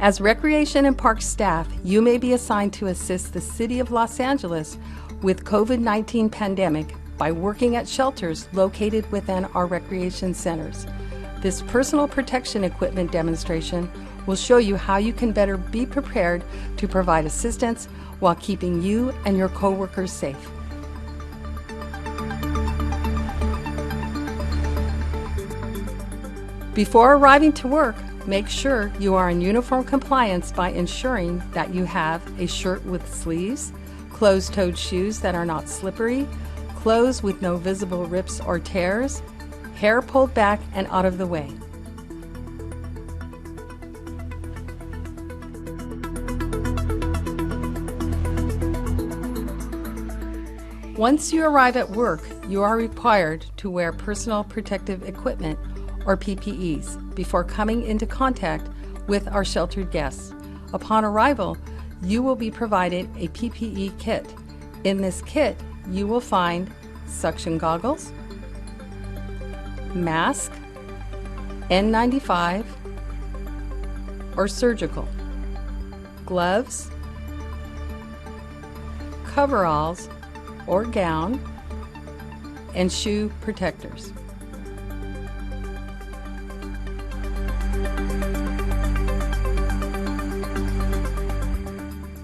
As Recreation and Park staff, you may be assigned to assist the City of Los Angeles with COVID-19 pandemic by working at shelters located within our recreation centers. This personal protection equipment demonstration will show you how you can better be prepared to provide assistance while keeping you and your coworkers safe. Before arriving to work, make sure you are in uniform compliance by ensuring that you have a shirt with sleeves, closed-toed shoes that are not slippery, clothes with no visible rips or tears, hair pulled back and out of the way. Once you arrive at work, you are required to wear personal protective equipment or PPEs before coming into contact with our sheltered guests. Upon arrival, you will be provided a PPE kit. In this kit, you will find suction goggles, mask, N95 or surgical, gloves, coveralls or gown, and shoe protectors.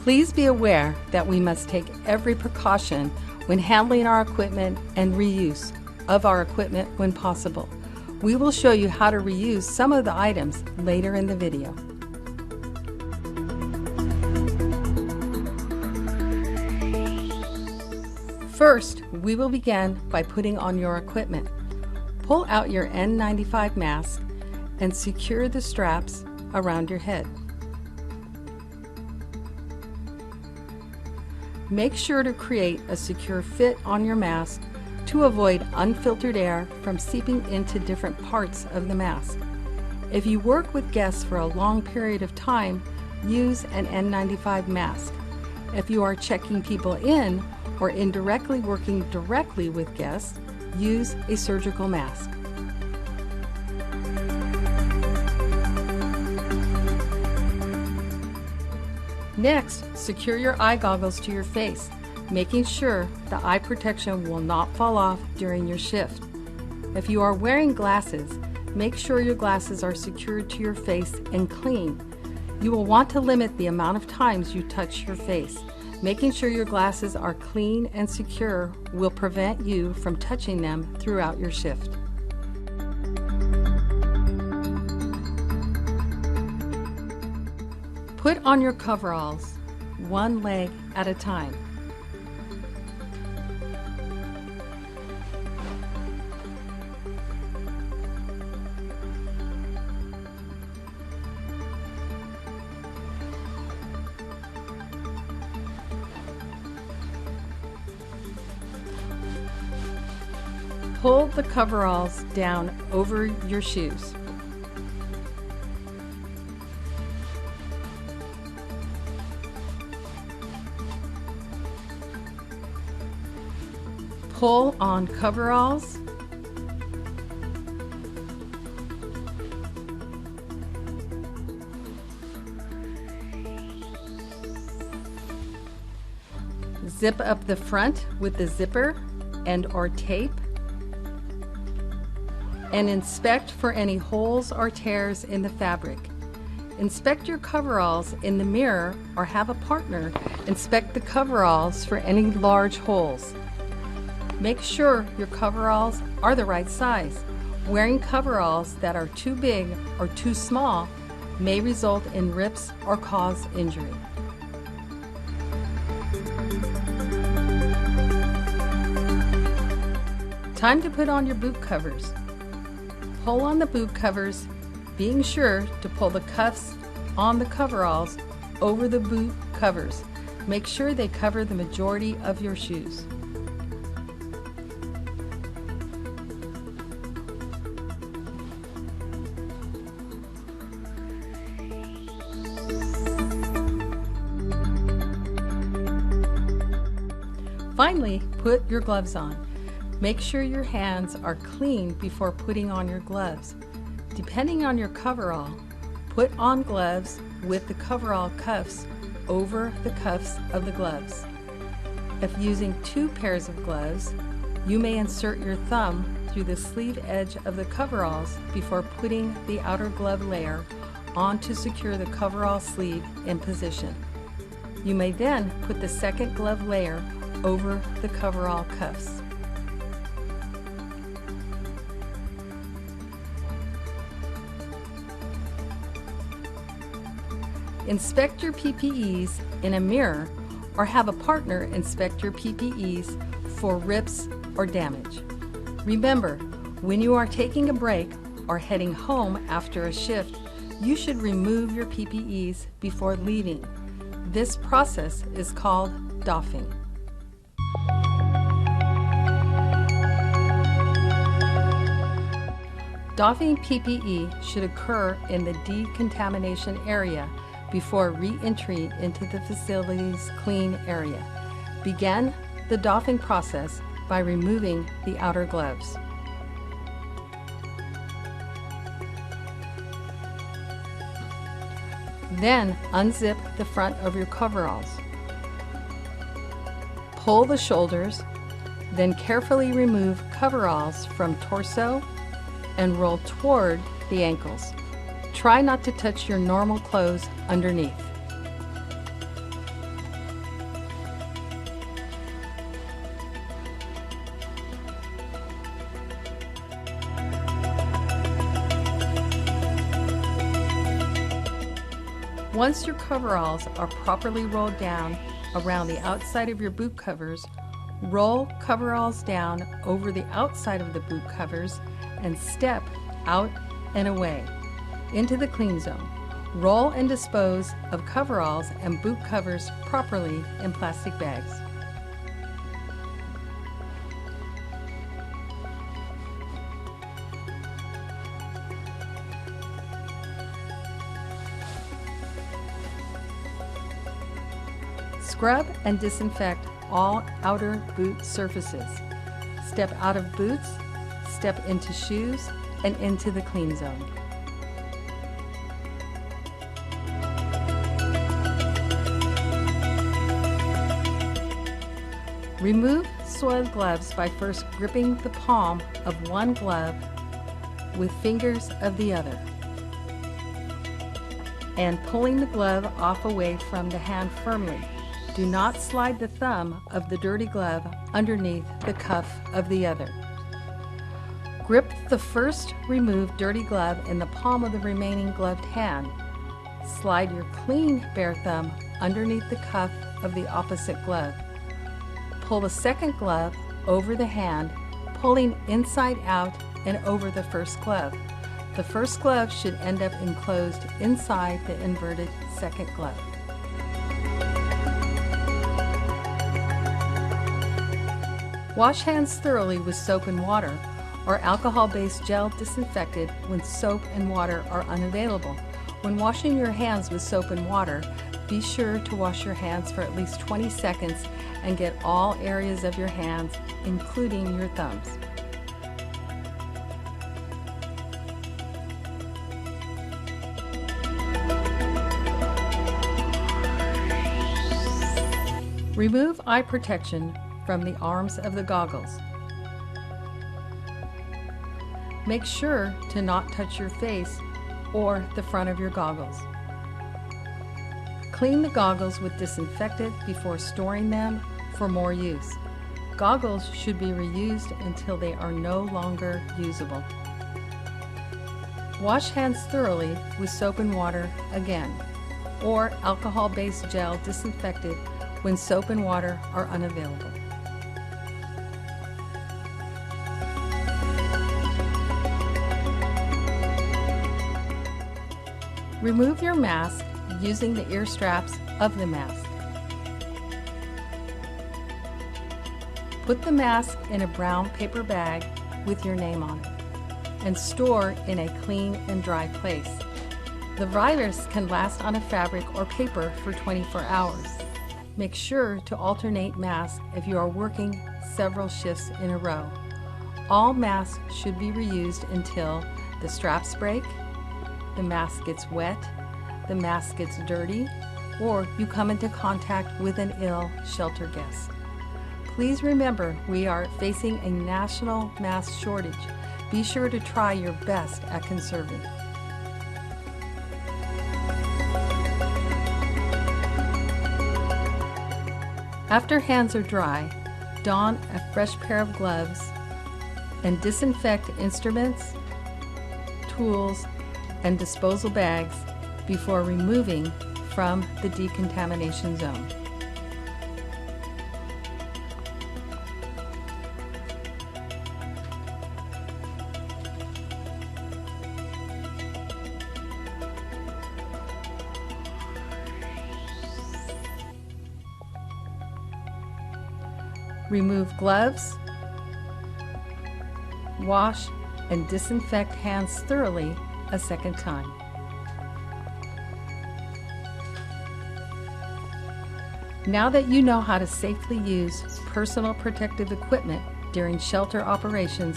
Please be aware that we must take every precaution when handling our equipment and reuse of our equipment when possible. We will show you how to reuse some of the items later in the video. First, we will begin by putting on your equipment. Pull out your N95 mask and secure the straps around your head. Make sure to create a secure fit on your mask to avoid unfiltered air from seeping into different parts of the mask. If you work with guests for a long period of time, use an N95 mask. If you are checking people in or indirectly working directly with guests, use a surgical mask. Next, secure your eye goggles to your face, making sure the eye protection will not fall off during your shift. If you are wearing glasses, make sure your glasses are secured to your face and clean. You will want to limit the amount of times you touch your face. Making sure your glasses are clean and secure will prevent you from touching them throughout your shift. Put on your coveralls, one leg at a time. Pull the coveralls down over your shoes. Pull on coveralls, zip up the front with the zipper and/or tape, and inspect for any holes or tears in the fabric. Inspect your coveralls in the mirror or have a partner inspect the coveralls for any large holes. Make sure your coveralls are the right size. Wearing coveralls that are too big or too small may result in rips or cause injury. Time to put on your boot covers. Pull on the boot covers, being sure to pull the cuffs on the coveralls over the boot covers. Make sure they cover the majority of your shoes. Finally, put your gloves on. Make sure your hands are clean before putting on your gloves. Depending on your coverall, Put on gloves with the coverall cuffs over the cuffs of the gloves. If using 2 pairs of gloves, you may insert your thumb through the sleeve edge of the coveralls before putting the outer glove layer on to secure the coverall sleeve in position. You may then put the second glove layer over the coverall cuffs. Inspect your PPEs in a mirror or have a partner inspect your PPEs for rips or damage. Remember, when you are taking a break or heading home after a shift, you should remove your PPEs before leaving. This process is called doffing. Doffing PPE should occur in the decontamination area before re-entry into the facility's clean area. Begin the doffing process by removing the outer gloves. Then unzip the front of your coveralls. Pull the shoulders, then carefully remove coveralls from torso and roll toward the ankles. Try not to touch your normal clothes underneath. Once your coveralls are properly rolled down around the outside of your boot covers, roll coveralls down over the outside of the boot covers and step out and away into the clean zone. Roll and dispose of coveralls and boot covers properly in plastic bags. Scrub and disinfect all outer boot surfaces. Step out of boots, step into shoes, and into the clean zone. Remove soiled gloves by first gripping the palm of one glove with fingers of the other and pulling the glove off away from the hand firmly. Do not slide the thumb of the dirty glove underneath the cuff of the other. Grip the first removed dirty glove in the palm of the remaining gloved hand. Slide your clean bare thumb underneath the cuff of the opposite glove. Pull the second glove over the hand, pulling inside out and over the first glove. The first glove should end up enclosed inside the inverted second glove. Wash hands thoroughly with soap and water or alcohol-based gel disinfectant when soap and water are unavailable. When washing your hands with soap and water, be sure to wash your hands for at least 20 seconds and get all areas of your hands, including your thumbs. Remove eye protection from the arms of the goggles. Make sure to not touch your face or the front of your goggles. Clean the goggles with disinfectant before storing them for more use. Goggles should be reused until they are no longer usable. Wash hands thoroughly with soap and water again, or alcohol-based gel disinfectant when soap and water are unavailable. Remove your mask using the ear straps of the mask. Put the mask in a brown paper bag with your name on it and store in a clean and dry place. The virus can last on a fabric or paper for 24 hours. Make sure to alternate masks if you are working several shifts in a row. All masks should be reused until the straps break, the mask gets wet, the mask gets dirty, or you come into contact with an ill shelter guest. Please remember, we are facing a national mask shortage. Be sure to try your best at conserving. After hands are dry, don a fresh pair of gloves and disinfect instruments, tools, and disposal bags before removing from the decontamination zone. Remove gloves, wash, and disinfect hands thoroughly a second time. Now that you know how to safely use personal protective equipment during shelter operations,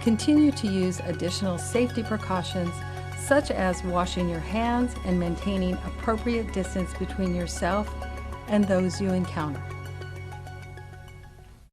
continue to use additional safety precautions such as washing your hands and maintaining appropriate distance between yourself and those you encounter.